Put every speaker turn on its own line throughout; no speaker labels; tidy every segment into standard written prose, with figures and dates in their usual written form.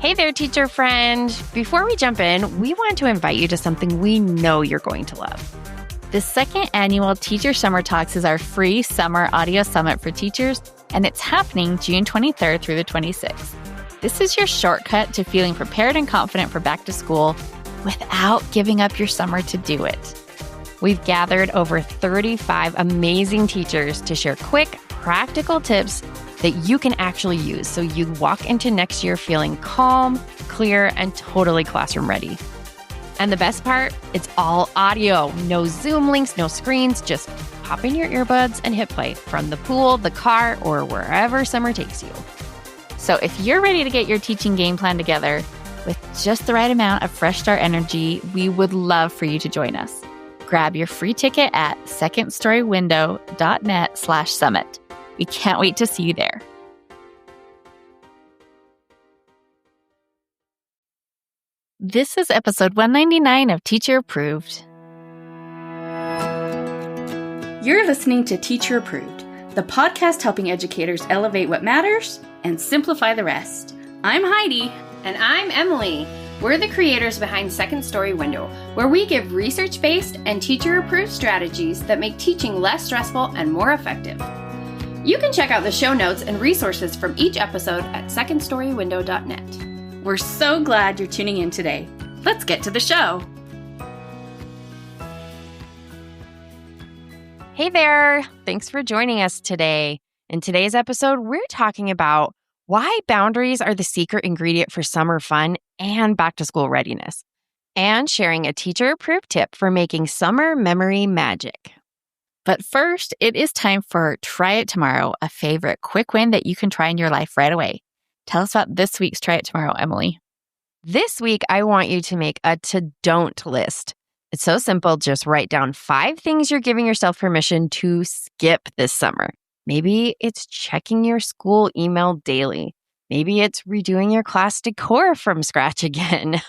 Hey there, teacher friend. Before we jump in, we want to invite you to something we know you're going to love.
The second annual Teacher Summer Talks is our free summer audio summit for teachers, and it's happening June 23rd through the 26th. This is your shortcut to feeling prepared and confident for back to school without giving up your summer to do it.
We've gathered over 35 amazing teachers to share quick, practical tips that you can actually use so you walk into next year feeling calm, clear, and totally classroom ready. And the best part, it's all audio. No Zoom links, no screens, just pop in your earbuds and hit play from the pool, the car, or wherever summer takes you.
So if you're ready to get your teaching game plan together with just the right amount of fresh start energy, we would love for you to join us. Grab your free ticket at secondstorywindow.net/summit. We can't wait to see you there. This is episode 199 of Teacher Approved.
You're listening to Teacher Approved, the podcast helping educators elevate what matters and simplify the rest. I'm Heidi.
And I'm Emily. We're the creators behind Second Story Window, where we give research-based and teacher-approved strategies that make teaching less stressful and more effective. You can check out the show notes and resources from each episode at secondstorywindow.net.
We're so glad you're tuning in today. Let's get to the show.
Hey there. Thanks for joining us today. In today's episode, we're talking about why boundaries are the secret ingredient for summer fun and back-to-school readiness, and sharing a teacher-approved tip for making summer memory magic.
But first, it is time for Try It Tomorrow, a favorite quick win that you can try in your life right away. Tell us about this week's Try It Tomorrow, Emily.
This week, I want you to make a to-don't list. It's so simple. Just write down 5 things you're giving yourself permission to skip this summer. Maybe it's checking your school email daily. Maybe it's redoing your class decor from scratch again.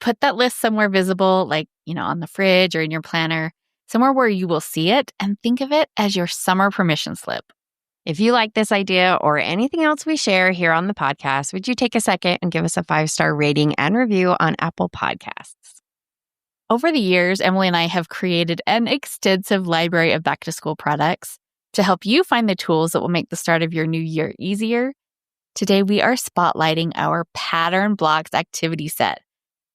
Put that list somewhere visible, like, on the fridge or in your planner, somewhere where you will see it, and think of it as your summer permission slip.
If you like this idea or anything else we share here on the podcast, would you take a second and give us a 5-star rating and review on Apple Podcasts?
Over the years, Emily and I have created an extensive library of back-to-school products to help you find the tools that will make the start of your new year easier. Today, we are spotlighting our Pattern Blocks activity set.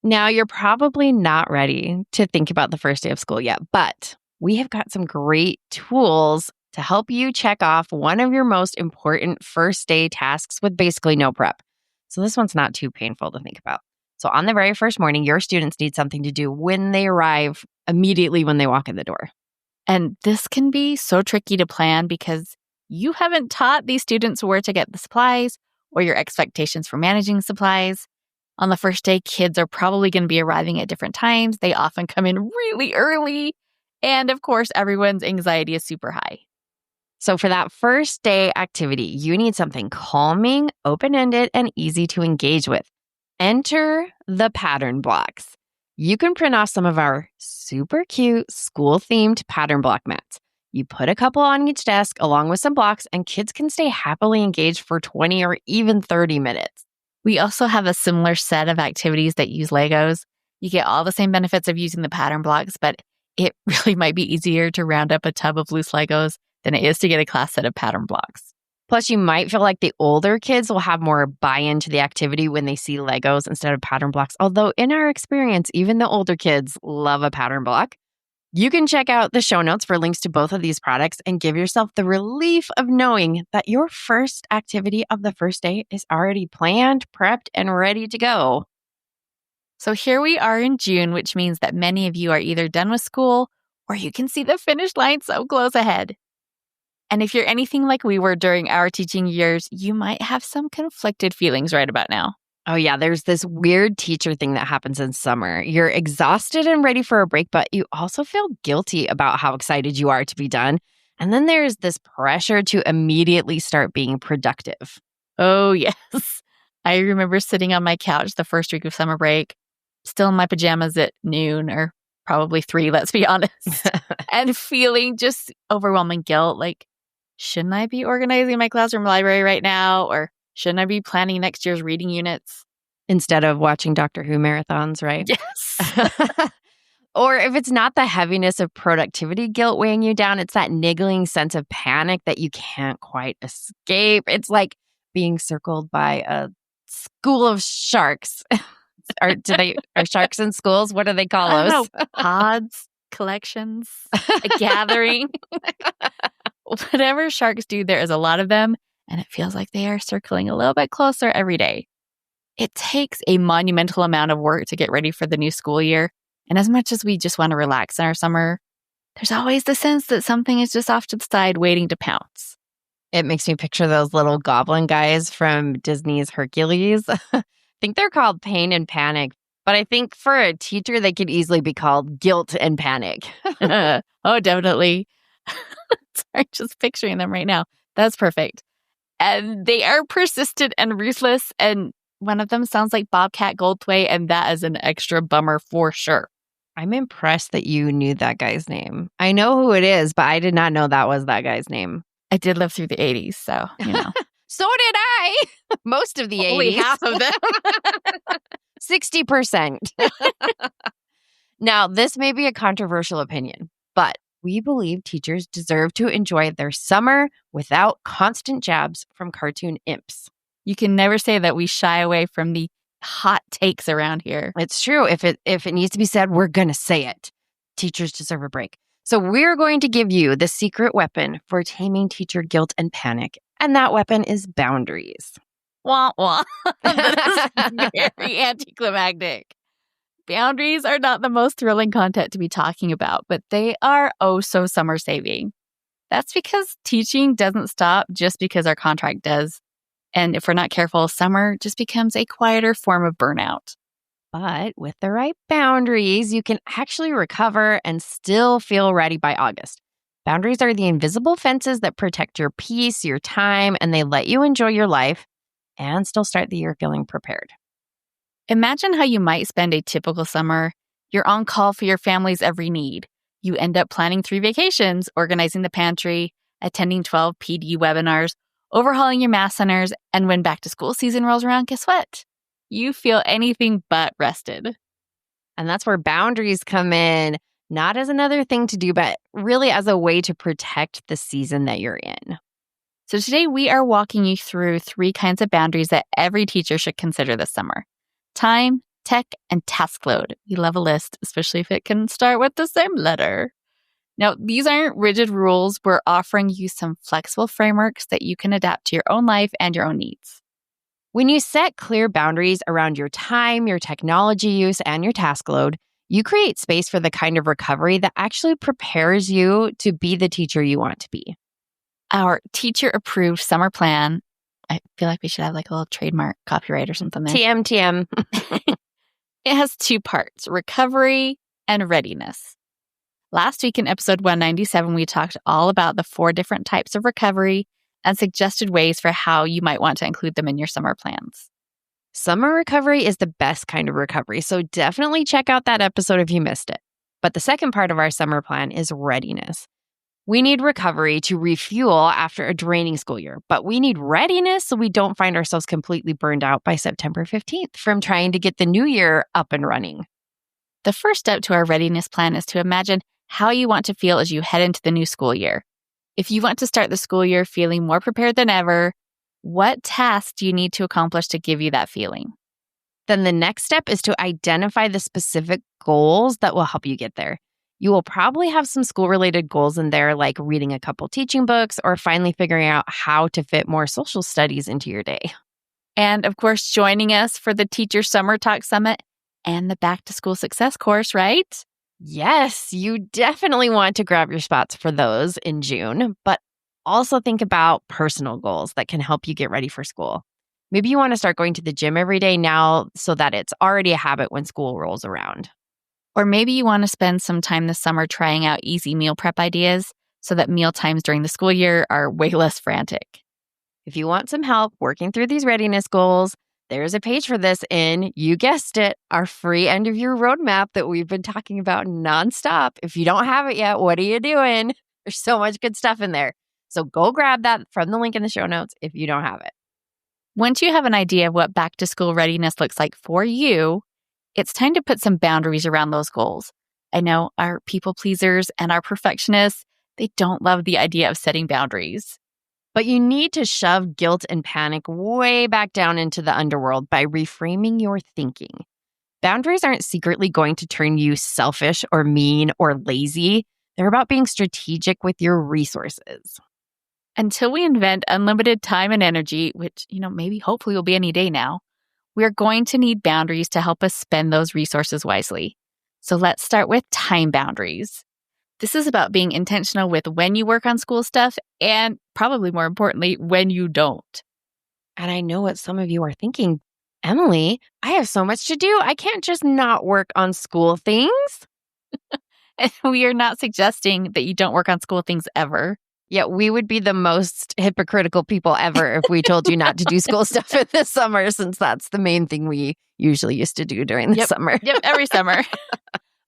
Now, you're probably not ready to think about the first day of school yet, but we have got some great tools to help you check off one of your most important first day tasks with basically no prep. So this one's not too painful to think about. So on the very first morning, your students need something to do when they arrive, immediately when they walk in the door.
And this can be so tricky to plan because you haven't taught these students where to get the supplies or your expectations for managing supplies. On the first day, kids are probably going to be arriving at different times. They often come in really early. And of course, everyone's anxiety is super high.
So for that first day activity, you need something calming, open-ended, and easy to engage with. Enter the pattern blocks. You can print off some of our super cute school-themed pattern block mats. You put a couple on each desk along with some blocks, and kids can stay happily engaged for 20 or even 30 minutes.
We also have a similar set of activities that use Legos. You get all the same benefits of using the pattern blocks, but it really might be easier to round up a tub of loose Legos than it is to get a class set of pattern blocks.
Plus, you might feel like the older kids will have more buy-in to the activity when they see Legos instead of pattern blocks. Although in our experience, even the older kids love a pattern block. You can check out the show notes for links to both of these products and give yourself the relief of knowing that your first activity of the first day is already planned, prepped, and ready to go.
So here we are in June, which means that many of you are either done with school or you can see the finish line so close ahead. And if you're anything like we were during our teaching years, you might have some conflicted feelings right about now.
Oh yeah, there's this weird teacher thing that happens in summer. You're exhausted and ready for a break, but you also feel guilty about how excited you are to be done. And then there's this pressure to immediately start being productive.
Oh yes. I remember sitting on my couch the first week of summer break, still in my pajamas at noon or probably 3, let's be honest, and feeling just overwhelming guilt. Like, shouldn't I be organizing my classroom library right now? Or shouldn't I be planning next year's reading units?
Instead of watching Doctor Who marathons, right?
Yes.
Or if it's not the heaviness of productivity guilt weighing you down, it's that niggling sense of panic that you can't quite escape. It's like being circled by a school of sharks. Are sharks in schools? What do they call
I
those?
don't know, pods, collections, a gathering. Whatever sharks do, there is a lot of them, and it feels like they are circling a little bit closer every day. It takes a monumental amount of work to get ready for the new school year. And as much as we just want to relax in our summer, there's always the sense that something is just off to the side waiting to pounce.
It makes me picture those little goblin guys from Disney's Hercules. I think they're called Pain and Panic, but I think for a teacher, they could easily be called Guilt and Panic.
Oh, definitely. Sorry, just picturing them right now. That's perfect. And they are persistent and ruthless, and one of them sounds like Bobcat Goldthwait, and that is an extra bummer for sure.
I'm impressed that you knew that guy's name. I know who it is, but I did not know that was that guy's name.
I did live through the 80s, so, you know.
So did I. Most of the 80s.
Only half of them.
60%. Now, this may be a controversial opinion, but we believe teachers deserve to enjoy their summer without constant jabs from cartoon imps.
You can never say that we shy away from the hot takes around here.
It's true. If it needs to be said, we're going to say it. Teachers deserve a break. So we're going to give you the secret weapon for taming teacher guilt and panic. And that weapon is boundaries.
Wah, wah. That is very anticlimactic. Boundaries are not the most thrilling content to be talking about, but they are oh so summer saving. That's because teaching doesn't stop just because our contract does. And if we're not careful, summer just becomes a quieter form of burnout.
But with the right boundaries, you can actually recover and still feel ready by August. Boundaries are the invisible fences that protect your peace, your time, and they let you enjoy your life and still start the year feeling prepared.
Imagine how you might spend a typical summer. You're on call for your family's every need. You end up planning 3 vacations, organizing the pantry, attending 12 PD webinars, overhauling your math centers, and when back to school season rolls around, guess what? You feel anything but rested.
And that's where boundaries come in, not as another thing to do, but really as a way to protect the season that you're in.
So today we are walking you through 3 kinds of boundaries that every teacher should consider this summer. Time, tech, and task load. We love a list, especially if it can start with the same letter. Now, these aren't rigid rules. We're offering you some flexible frameworks that you can adapt to your own life and your own needs.
When you set clear boundaries around your time, your technology use, and your task load, you create space for the kind of recovery that actually prepares you to be the teacher you want to be.
Our teacher-approved summer plan, I feel like we should have like a little trademark copyright or something there.
TM.
It has 2 parts, recovery and readiness. Last week in episode 197, we talked all about the 4 different types of recovery and suggested ways for how you might want to include them in your summer plans.
Summer recovery is the best kind of recovery, so definitely check out that episode if you missed it. But the second part of our summer plan is readiness. We need recovery to refuel after a draining school year, but we need readiness so we don't find ourselves completely burned out by September 15th from trying to get the new year up and running.
The first step to our readiness plan is to imagine how you want to feel as you head into the new school year. If you want to start the school year feeling more prepared than ever, what tasks do you need to accomplish to give you that feeling?
Then the next step is to identify the specific goals that will help you get there. You will probably have some school-related goals in there, like reading a couple teaching books or finally figuring out how to fit more social studies into your day.
And of course, joining us for the Teacher Summer Talk Summit and the Back to School Success course, right?
Yes, you definitely want to grab your spots for those in June, but also think about personal goals that can help you get ready for school. Maybe you want to start going to the gym every day now so that it's already a habit when school rolls around.
Or maybe you want to spend some time this summer trying out easy meal prep ideas so that meal times during the school year are way less frantic.
If you want some help working through these readiness goals, there's a page for this in, you guessed it, our free end of year roadmap that we've been talking about nonstop. If you don't have it yet, what are you doing? There's so much good stuff in there. So go grab that from the link in the show notes if you don't have it.
Once you have an idea of what back to school readiness looks like for you, it's time to put some boundaries around those goals. I know our people pleasers and our perfectionists, they don't love the idea of setting boundaries.
But you need to shove guilt and panic way back down into the underworld by reframing your thinking. Boundaries aren't secretly going to turn you selfish or mean or lazy. They're about being strategic with your resources.
Until we invent unlimited time and energy, which, maybe hopefully will be any day now, we're going to need boundaries to help us spend those resources wisely. So let's start with time boundaries. This is about being intentional with when you work on school stuff and, probably more importantly, when you don't.
And I know what some of you are thinking. Emily, I have so much to do. I can't just not work on school things.
And we are not suggesting that you don't work on school things ever.
Yet we would be the most hypocritical people ever if we told you not to do school stuff in the summer, since that's the main thing we usually used to do during the summer.
Yep, every summer.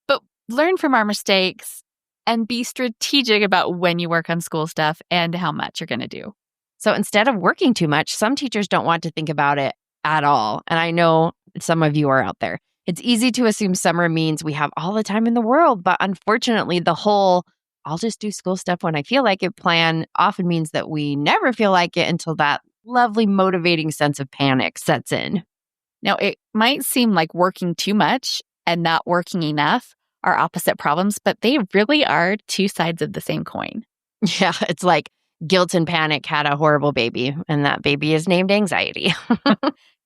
But learn from our mistakes and be strategic about when you work on school stuff and how much you're going to do.
So instead of working too much, some teachers don't want to think about it at all. And I know some of you are out there. It's easy to assume summer means we have all the time in the world, but unfortunately, the whole I'll just do school stuff when I feel like it plan often means that we never feel like it until that lovely motivating sense of panic sets in.
Now, it might seem like working too much and not working enough are opposite problems, but they really are two sides of the same coin.
Yeah, it's like guilt and panic had a horrible baby, and that baby is named anxiety.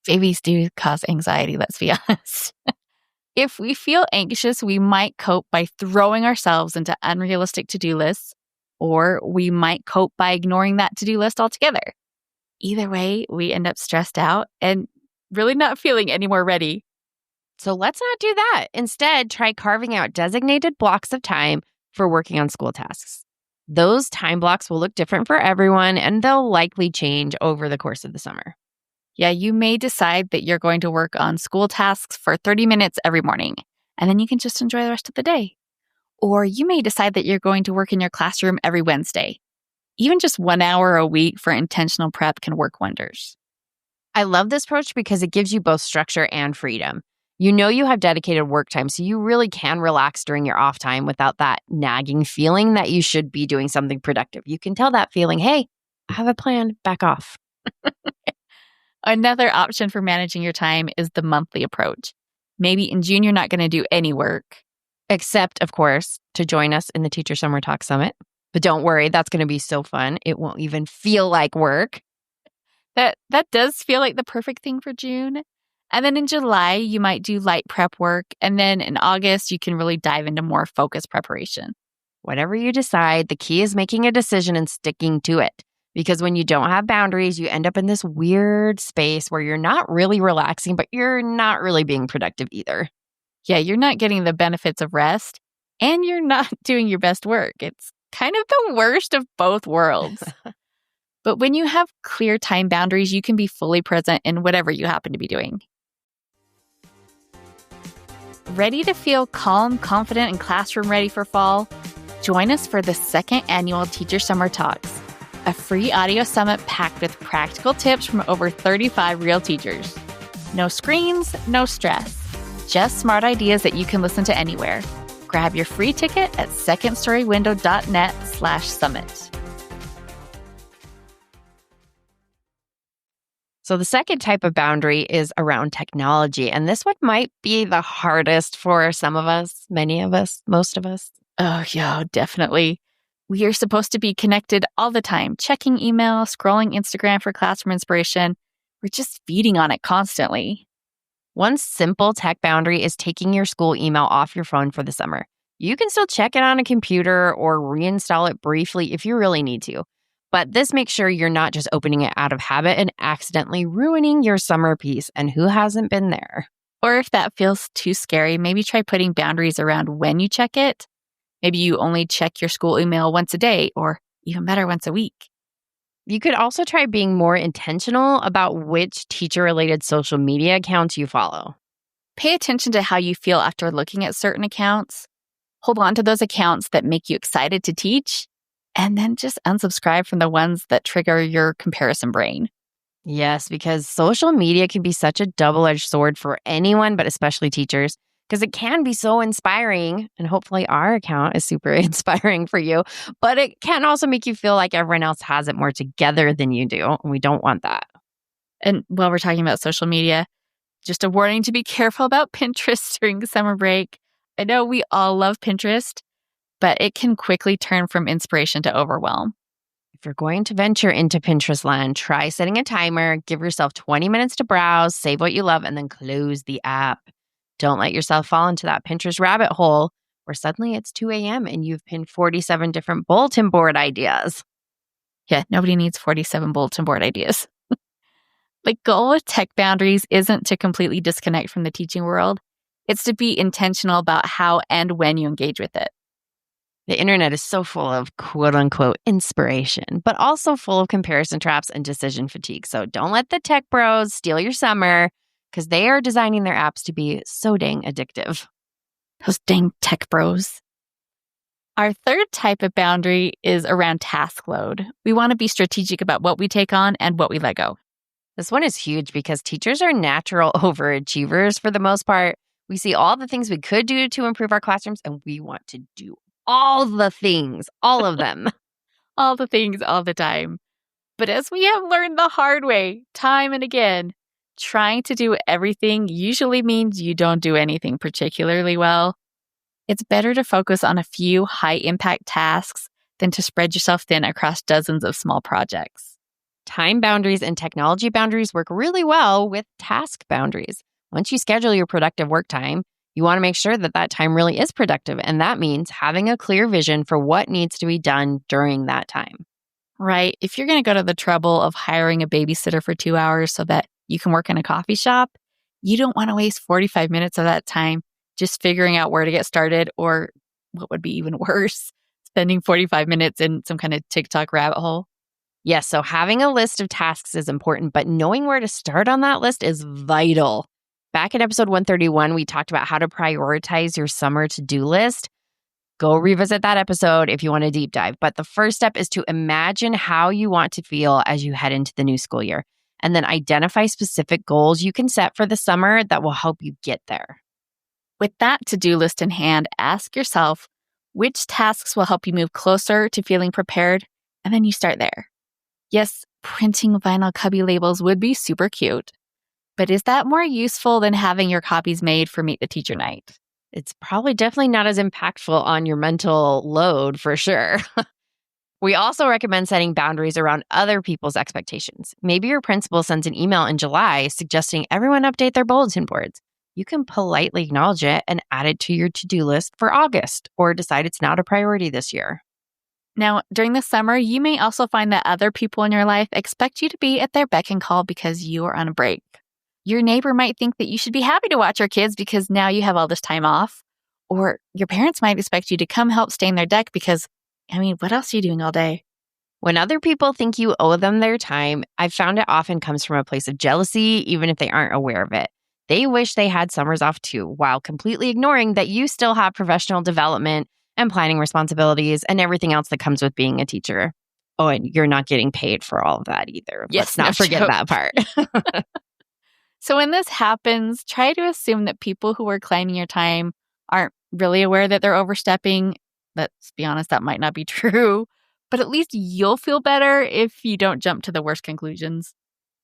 Babies do cause anxiety, let's be honest. If we feel anxious, we might cope by throwing ourselves into unrealistic to-do lists, or we might cope by ignoring that to-do list altogether. Either way, we end up stressed out and really not feeling any more ready.
So let's not do that. Instead, try carving out designated blocks of time for working on school tasks. Those time blocks will look different for everyone, and they'll likely change over the course of the summer.
Yeah, you may decide that you're going to work on school tasks for 30 minutes every morning, and then you can just enjoy the rest of the day. Or you may decide that you're going to work in your classroom every Wednesday. Even just 1 hour a week for intentional prep can work wonders.
I love this approach because it gives you both structure and freedom. You know you have dedicated work time, so you really can relax during your off time without that nagging feeling that you should be doing something productive. You can tell that feeling, hey, I have a plan, back off.
Another option for managing your time is the monthly approach. Maybe in June, you're not going to do any work.
Except, of course, to join us in the Teacher Summer Talk Summit. But don't worry, that's going to be so fun. It won't even feel like work.
That does feel like the perfect thing for June. And then in July, you might do light prep work. And then in August, you can really dive into more focused preparation.
Whatever you decide, the key is making a decision and sticking to it. Because when you don't have boundaries, you end up in this weird space where you're not really relaxing, but you're not really being productive either.
Yeah, you're not getting the benefits of rest, and you're not doing your best work. It's kind of the worst of both worlds. But when you have clear time boundaries, you can be fully present in whatever you happen to be doing. Ready to feel calm, confident, and classroom ready for fall? Join us for the second annual Teacher Summer Talks, a free audio summit packed with practical tips from over 35 real teachers. No screens, no stress. Just smart ideas that you can listen to anywhere. Grab your free ticket at secondstorywindow.net/summit.
So the second type of boundary is around technology. And this one might be the hardest for some of us, many of us, most of us.
Oh, yeah, definitely. We are supposed to be connected all the time, checking email, scrolling Instagram for classroom inspiration. We're just feeding on it constantly.
One simple tech boundary is taking your school email off your phone for the summer. You can still check it on a computer or reinstall it briefly if you really need to. But this makes sure you're not just opening it out of habit and accidentally ruining your summer peace. And who hasn't been there?
Or if that feels too scary, maybe try putting boundaries around when you check it. Maybe you only check your school email once a day, or even better, once a week.
You could also try being more intentional about which teacher-related social media accounts you follow.
Pay attention to how you feel after looking at certain accounts. Hold on to those accounts that make you excited to teach, and then just unsubscribe from the ones that trigger your comparison brain.
Yes, because social media can be such a double-edged sword for anyone, but especially teachers, because it can be so inspiring. And hopefully, our account is super inspiring for you, but it can also make you feel like everyone else has it more together than you do. And we don't want that.
And while we're talking about social media, just a warning to be careful about Pinterest during summer break. I know we all love Pinterest, but it can quickly turn from inspiration to overwhelm.
If you're going to venture into Pinterest land, try setting a timer, give yourself 20 minutes to browse, save what you love, and then close the app. Don't let yourself fall into that Pinterest rabbit hole where suddenly it's 2 a.m. and you've pinned 47 different bulletin board ideas.
Yeah, nobody needs 47 bulletin board ideas. The goal with tech boundaries isn't to completely disconnect from the teaching world. It's to be intentional about how and when you engage with it.
The internet is so full of quote unquote inspiration, but also full of comparison traps and decision fatigue. So don't let the tech bros steal your summer because they are designing their apps to be so dang addictive.
Those dang tech bros. Our third type of boundary is around task load. We want to be strategic about what we take on and what we let go.
This one is huge because teachers are natural overachievers for the most part. We see all the things we could do to improve our classrooms, and we want to do all the things, all of them.
All the things, all the time. But as we have learned the hard way, time and again, trying to do everything usually means you don't do anything particularly well. It's better to focus on a few high-impact tasks than to spread yourself thin across dozens of small projects.
Time boundaries and technology boundaries work really well with task boundaries. Once you schedule your productive work time, you want to make sure that that time really is productive. And that means having a clear vision for what needs to be done during that time.
Right. If you're going to go to the trouble of hiring a babysitter for 2 hours so that you can work in a coffee shop, you don't want to waste 45 minutes of that time just figuring out where to get started, or what would be even worse, spending 45 minutes in some kind of TikTok rabbit hole.
Yes, so having a list of tasks is important, but knowing where to start on that list is vital. Back in episode 131, we talked about how to prioritize your summer to-do list. Go revisit that episode if you want a deep dive. But the first step is to imagine how you want to feel as you head into the new school year, and then identify specific goals you can set for the summer that will help you get there.
With that to-do list in hand, ask yourself which tasks will help you move closer to feeling prepared, and then you start there. Yes, printing vinyl cubby labels would be super cute, but is that more useful than having your copies made for Meet the Teacher night?
It's probably definitely not as impactful on your mental load for sure. We also recommend setting boundaries around other people's expectations. Maybe your principal sends an email in July suggesting everyone update their bulletin boards. You can politely acknowledge it and add it to your to-do list for August, or decide it's not a priority this year.
Now, during the summer, you may also find that other people in your life expect you to be at their beck and call because you are on a break. Your neighbor might think that you should be happy to watch your kids because now you have all this time off. Or your parents might expect you to come help stain their deck because, what else are you doing all day?
When other people think you owe them their time, I've found it often comes from a place of jealousy, even if they aren't aware of it. They wish they had summers off too, while completely ignoring that you still have professional development and planning responsibilities and everything else that comes with being a teacher. Oh, and you're not getting paid for all of that either.
Yes,
let's not forget that part.
So when this happens, try to assume that people who are claiming your time aren't really aware that they're overstepping. Let's be honest, that might not be true. But at least you'll feel better if you don't jump to the worst conclusions.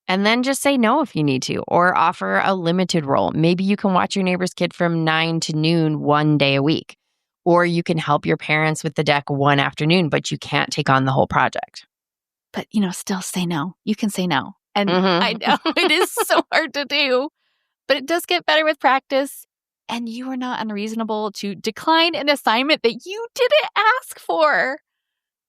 And then just say no if you need to, or offer a limited role. Maybe you can watch your neighbor's kid from 9 to noon one day a week. Or you can help your parents with the deck one afternoon, but you can't take on the whole project.
But, still say no. You can say no. And I know it is so hard to do, but it does get better with practice. And you are not unreasonable to decline an assignment that you didn't ask for.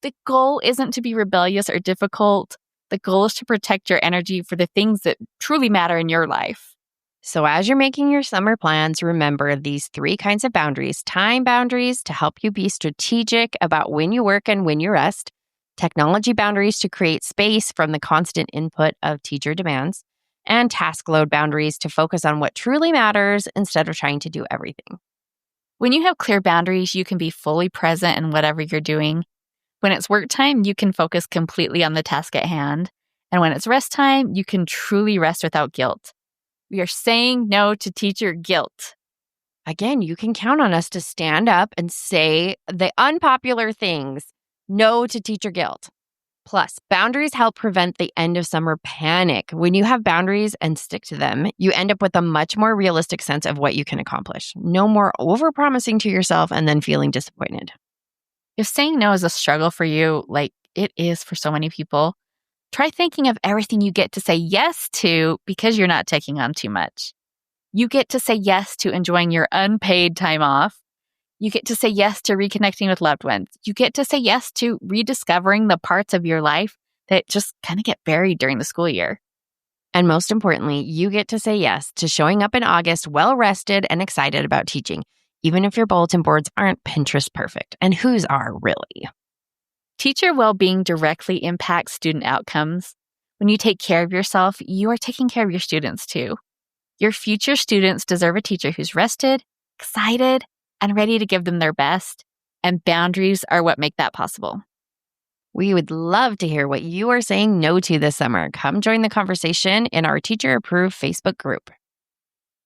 The goal isn't to be rebellious or difficult. The goal is to protect your energy for the things that truly matter in your life.
So as you're making your summer plans, remember these 3 kinds of boundaries. Time boundaries to help you be strategic about when you work and when you rest. Technology boundaries to create space from the constant input of teacher demands. And task load boundaries to focus on what truly matters instead of trying to do everything.
When you have clear boundaries, you can be fully present in whatever you're doing. When it's work time, you can focus completely on the task at hand. And when it's rest time, you can truly rest without guilt. We are saying no to teacher guilt.
Again, you can count on us to stand up and say the unpopular things. No to teacher guilt. Plus, boundaries help prevent the end of summer panic. When you have boundaries and stick to them, you end up with a much more realistic sense of what you can accomplish. No more overpromising to yourself and then feeling disappointed.
If saying no is a struggle for you, like it is for so many people, try thinking of everything you get to say yes to because you're not taking on too much. You get to say yes to enjoying your unpaid time off. You get to say yes to reconnecting with loved ones. You get to say yes to rediscovering the parts of your life that just kind of get buried during the school year.
And most importantly, you get to say yes to showing up in August well-rested and excited about teaching, even if your bulletin boards aren't Pinterest perfect. And whose are really?
Teacher well-being directly impacts student outcomes. When you take care of yourself, you are taking care of your students too. Your future students deserve a teacher who's rested, excited, and ready to give them their best. And boundaries are what make that possible.
We would love to hear what you are saying no to this summer. Come join the conversation in our Teacher Approved Facebook group.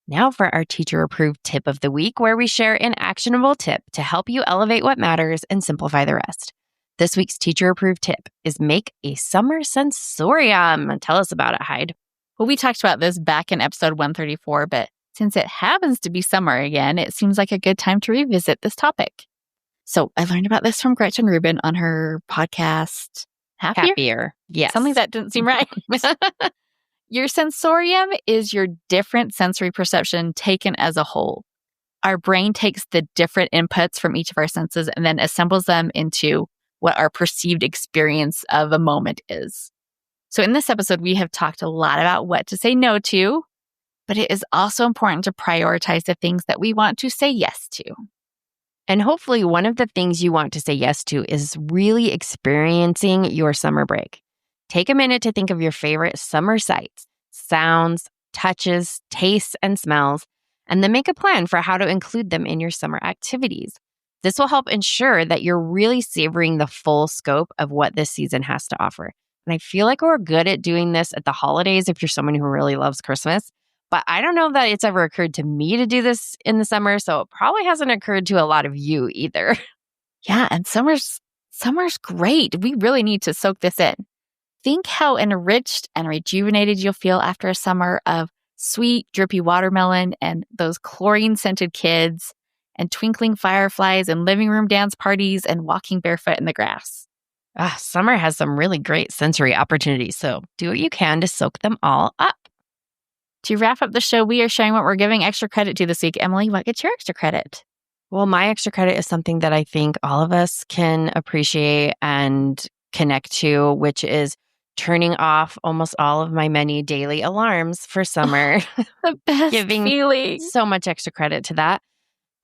Now for our Teacher Approved tip of the week, where we share an actionable tip to help you elevate what matters and simplify the rest. This week's Teacher Approved tip is make a summer sensorium. Tell us about it, Hyde.
Well, we talked about this back in episode 134, but since it happens to be summer again, it seems like a good time to revisit this topic. So I learned about this from Gretchen Rubin on her podcast,
Happier. Yes.
Something that didn't seem right. Your sensorium is your different sensory perception taken as a whole. Our brain takes the different inputs from each of our senses and then assembles them into what our perceived experience of a moment is. So in this episode, we have talked a lot about what to say no to, but it is also important to prioritize the things that we want to say yes to.
And hopefully one of the things you want to say yes to is really experiencing your summer break. Take a minute to think of your favorite summer sights, sounds, touches, tastes, and smells, and then make a plan for how to include them in your summer activities. This will help ensure that you're really savoring the full scope of what this season has to offer. And I feel like we're good at doing this at the holidays if you're someone who really loves Christmas. But I don't know that it's ever occurred to me to do this in the summer, so it probably hasn't occurred to a lot of you either.
Yeah, and summer's great. We really need to soak this in. Think how enriched and rejuvenated you'll feel after a summer of sweet, drippy watermelon and those chlorine-scented kids and twinkling fireflies and living room dance parties and walking barefoot in the grass.
Summer has some really great sensory opportunities, so do what you can to soak them all up.
To wrap up the show, we are sharing what we're giving extra credit to this week. Emily, what gets your extra credit?
Well, my extra credit is something that I think all of us can appreciate and connect to, which is turning off almost all of my many daily alarms for summer.
The best
Giving
feeling.
So much extra credit to that.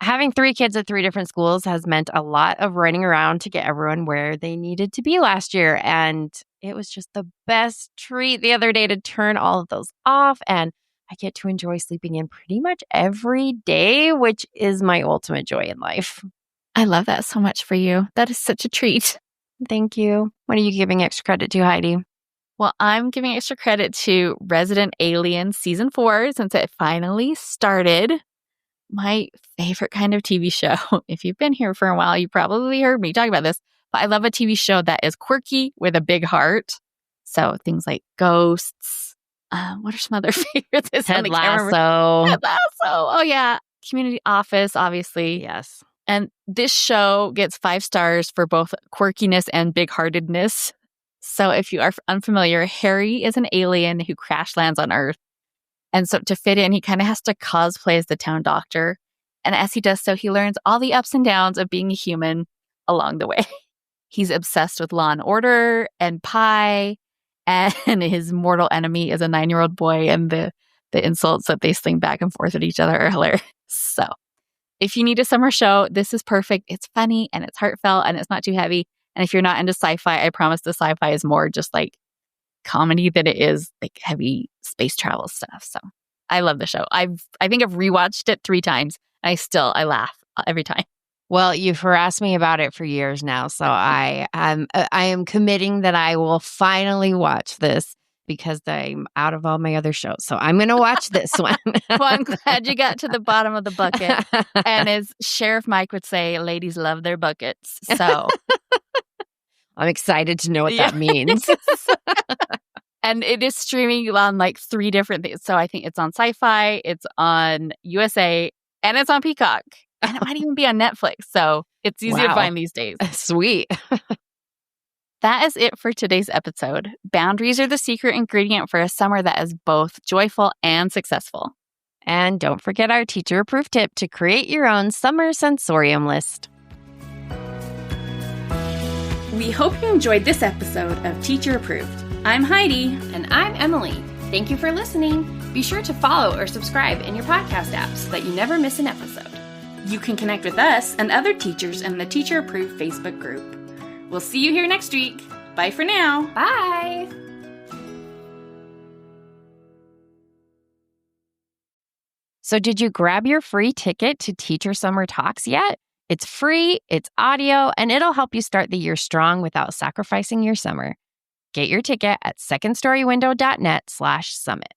Having 3 kids at 3 different schools has meant a lot of running around to get everyone where they needed to be last year. And it was just the best treat the other day to turn all of those off. And I get to enjoy sleeping in pretty much every day, which is my ultimate joy in life.
I love that so much for you. That is such a treat.
Thank you. What are you giving extra credit to, Heidi?
Well, I'm giving extra credit to Resident Alien Season 4 since it finally started. My favorite kind of TV show. If you've been here for a while, you probably heard me talk about this, but I love a TV show that is quirky with a big heart. So things like Ghosts. What are some other favorites?
Ted Lasso.
Ted Lasso. Oh, yeah. Community Office, obviously.
Yes.
And this show gets 5 stars for both quirkiness and big-heartedness. So if you are unfamiliar, Harry is an alien who crash lands on Earth. And so to fit in, he kind of has to cosplay as the town doctor. And as he does so, he learns all the ups and downs of being a human along the way. He's obsessed with Law and Order and pie. And his mortal enemy is a 9-year-old boy. And the insults that they sling back and forth at each other are hilarious. So if you need a summer show, this is perfect. It's funny and it's heartfelt and it's not too heavy. And if you're not into sci-fi, I promise the sci-fi is more just like comedy than it is like heavy space travel stuff. So I love the show. I think I've rewatched it 3 times. And I laugh every time.
Well, you've harassed me about it for years now, so I am committing that I will finally watch this because I'm out of all my other shows. So I'm going to watch this one.
Well, I'm glad you got to the bottom of the bucket. And as Sheriff Mike would say, ladies love their buckets. So
I'm excited to know what that means.
And it is streaming on like 3 different things. So I think it's on Sci-Fi, it's on USA, and it's on Peacock. And it might even be on Netflix. So it's easy to find these days.
Sweet.
That is it for today's episode. Boundaries are the secret ingredient for a summer that is both joyful and successful.
And don't forget our teacher-approved tip to create your own summer sensorium list.
We hope you enjoyed this episode of Teacher Approved. I'm Heidi.
And I'm Emily. Thank you for listening. Be sure to follow or subscribe in your podcast app so that you never miss an episode.
You can connect with us and other teachers in the Teacher Approved Facebook group. We'll see you here next week. Bye for now.
Bye.
So did you grab your free ticket to Teacher Summer Talks yet? It's free, it's audio, and it'll help you start the year strong without sacrificing your summer. Get your ticket at secondstorywindow.net/summit.